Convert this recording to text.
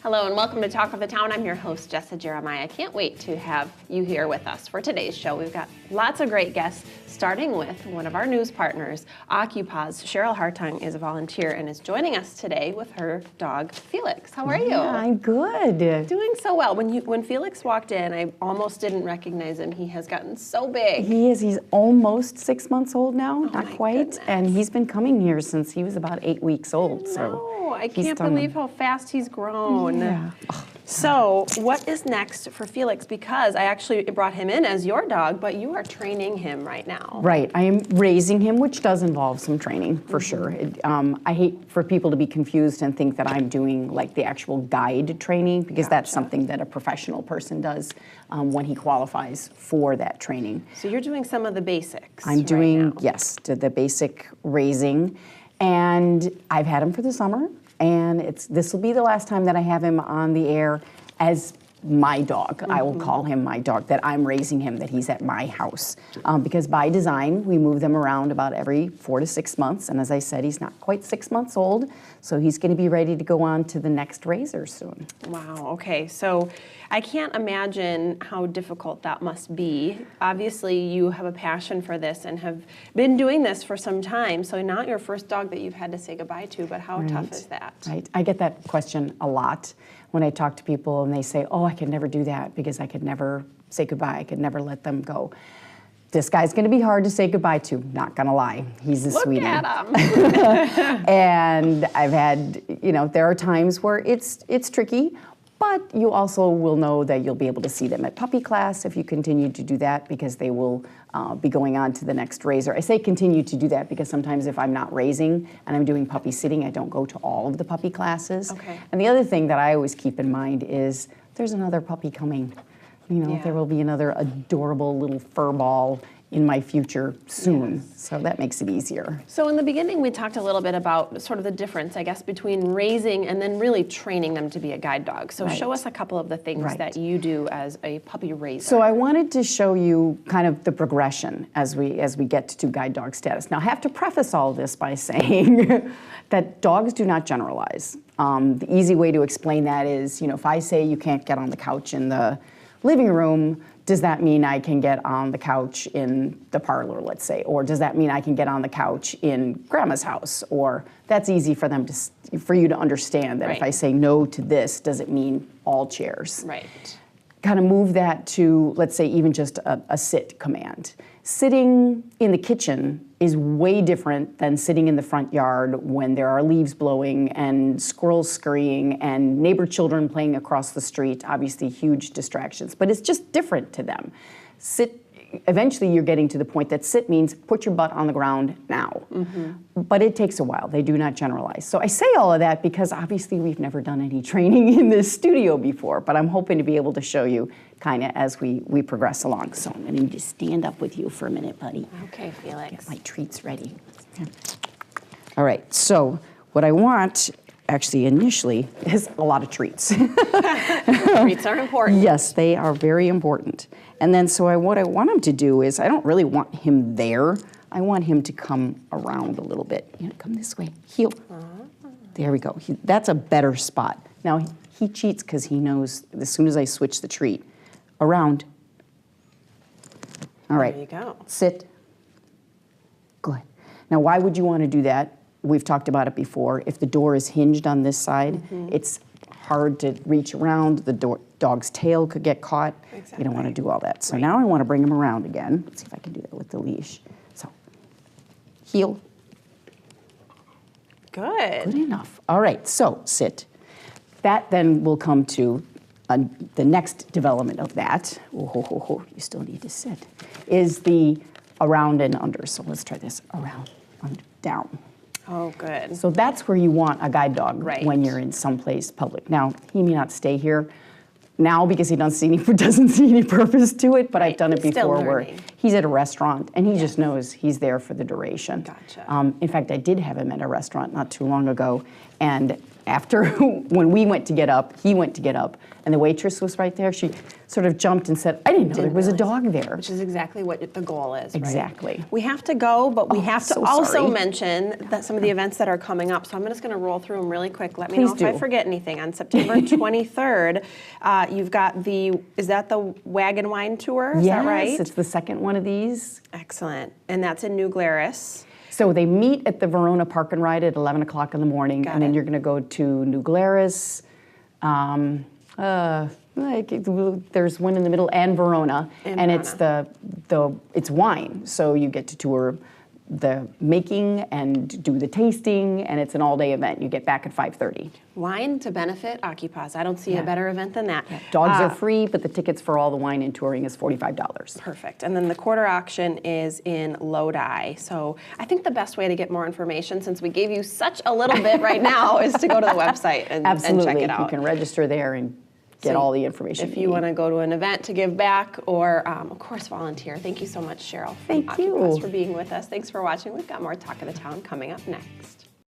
Hello and welcome to Talk of the Town. I'm your host, Jessa Jeremiah. I can't wait to have you here with us for today's show. We've got lots of great guests, starting with one of our news partners, Occupaws. Cheryl Hartung is a volunteer and is joining us today with her dog, Felix. How are you? I'm good. Doing so well. When Felix walked in, I almost didn't recognize him. He has gotten so big. He is. He's almost 6 months old now, not quite. Goodness. And he's been coming here since he was about 8 weeks old. I can't believe how fast he's grown. Yeah. So what is next for Felix? Because I actually brought him in as your dog, but you are training him right now. Right. I am raising him, which does involve some training for sure. I hate for people to be confused and think that I'm doing like the actual guide training, because that's something that a professional person does when he qualifies for that training. So you're doing some of the basics. I'm doing, right now. yes, the basic raising. And I've had him for the summer. And this will be the last time that I have him on the air as my dog. I will call him my dog, that I'm raising him, that he's at my house. Because by design, we move them around about every 4 to 6 months. And as I said, he's not quite 6 months old, so he's going to be ready to go on to the next raiser soon. Wow, okay. So I can't imagine how difficult that must be. Obviously, you have a passion for this and have been doing this for some time. So not your first dog that you've had to say goodbye to, but how tough is that? Right. I get that question a lot when I talk to people and they say, oh, I could never do that because I could never say goodbye. I could never let them go. This guy's going to be hard to say goodbye to, not going to lie. He's a sweetie. Look at him. And I've had, there are times where it's tricky, but you also will know that you'll be able to see them at puppy class if you continue to do that, because they will be going on to the next raiser. I say continue to do that because sometimes if I'm not raising and I'm doing puppy sitting, I don't go to all of the puppy classes. Okay. And the other thing that I always keep in mind is there's another puppy coming. There will be another adorable little fur ball in my future soon. Yes. So that makes it easier. So in the beginning, we talked a little bit about sort of the difference, I guess, between raising and then really training them to be a guide dog. So show us a couple of the things that you do as a puppy raiser. So I wanted to show you kind of the progression as we get to guide dog status. Now I have to preface all this by saying that dogs do not generalize. The easy way to explain that is, if I say you can't get on the couch in the living room, does that mean I can get on the couch in the parlor, let's say? Or does that mean I can get on the couch in grandma's house? Or that's easy for you to understand that if I say no to this, does it mean all chairs? Right. Kind of move that to, let's say, even just a sit command. Sitting in the kitchen is way different than sitting in the front yard when there are leaves blowing and squirrels scurrying and neighbor children playing across the street, obviously huge distractions, but it's just different to them. Eventually you're getting to the point that sit means put your butt on the ground now. But it takes a while. They do not generalize. So I say all of that because obviously we've never done any training in this studio before, but I'm hoping to be able to show you kind of as we progress along. So I'm going to just stand up with you for a minute, buddy. Okay, Felix. Get my treats ready. All right, so what I want actually initially is a lot of treats. Treats are important. Yes, they are very important. And then what I want him to do is, I don't really want him there. I want him to come around a little bit. Come this way, heel. There we go. That's a better spot. Now, he cheats because he knows as soon as I switch the treat, around. All right. There you go. Sit. Good. Now, why would you want to do that? We've talked about it before. If the door is hinged on this side, it's hard to reach around. The dog's tail could get caught. Exactly. You don't want to do all that. So now I want to bring him around again. Let's see if I can do that with the leash. So, heel. Good. Good enough. All right, so sit. That then will come to the next development of that. You still need to sit. Is the around and under. So let's try this. Around, under, down. Oh, good. So that's where you want a guide dog when you're in someplace public. Now, he may not stay here now because he doesn't see any purpose to it, but I've done it before where he's at a restaurant and he just knows he's there for the duration. Gotcha. In fact, I did have him at a restaurant not too long ago, and after, when we went to get up, he went to get up, and the waitress was right there, she sort of jumped and said, I didn't know there was a dog there. Which is exactly what the goal is, right? Exactly. We have to go, but we have to so also sorry. mention that some of the events that are coming up. So I'm just going to roll through them really quick. Let me Please know if do. I forget anything. On September 23rd, you've got is that the Wagon Wine Tour? Is that right? Yes, it's the second one of these. Excellent. And that's in New Glarus. So they meet at the Verona Park and Ride at 11 o'clock in the morning, Got and then it. you're going to go to New Glarus. There's one in the middle, and Verona, and it's it's wine. So you get to tour the making and do the tasting, and it's an all-day event. You get back at 5:30. Wine to benefit Occupaws. I don't see a better event than that. Dogs are free, but the tickets for all the wine and touring is $45. Perfect. And then the quarter auction is in Lodi. So I think the best way to get more information, since we gave you such a little bit right now, is to go to the website and check it out. You can rester there and get all the information. If you want to go to an event to give back or, of course, volunteer. Thank you so much, Cheryl. Thank you. Occupaws for being with us. Thanks for watching. We've got more Talk of the Town coming up next.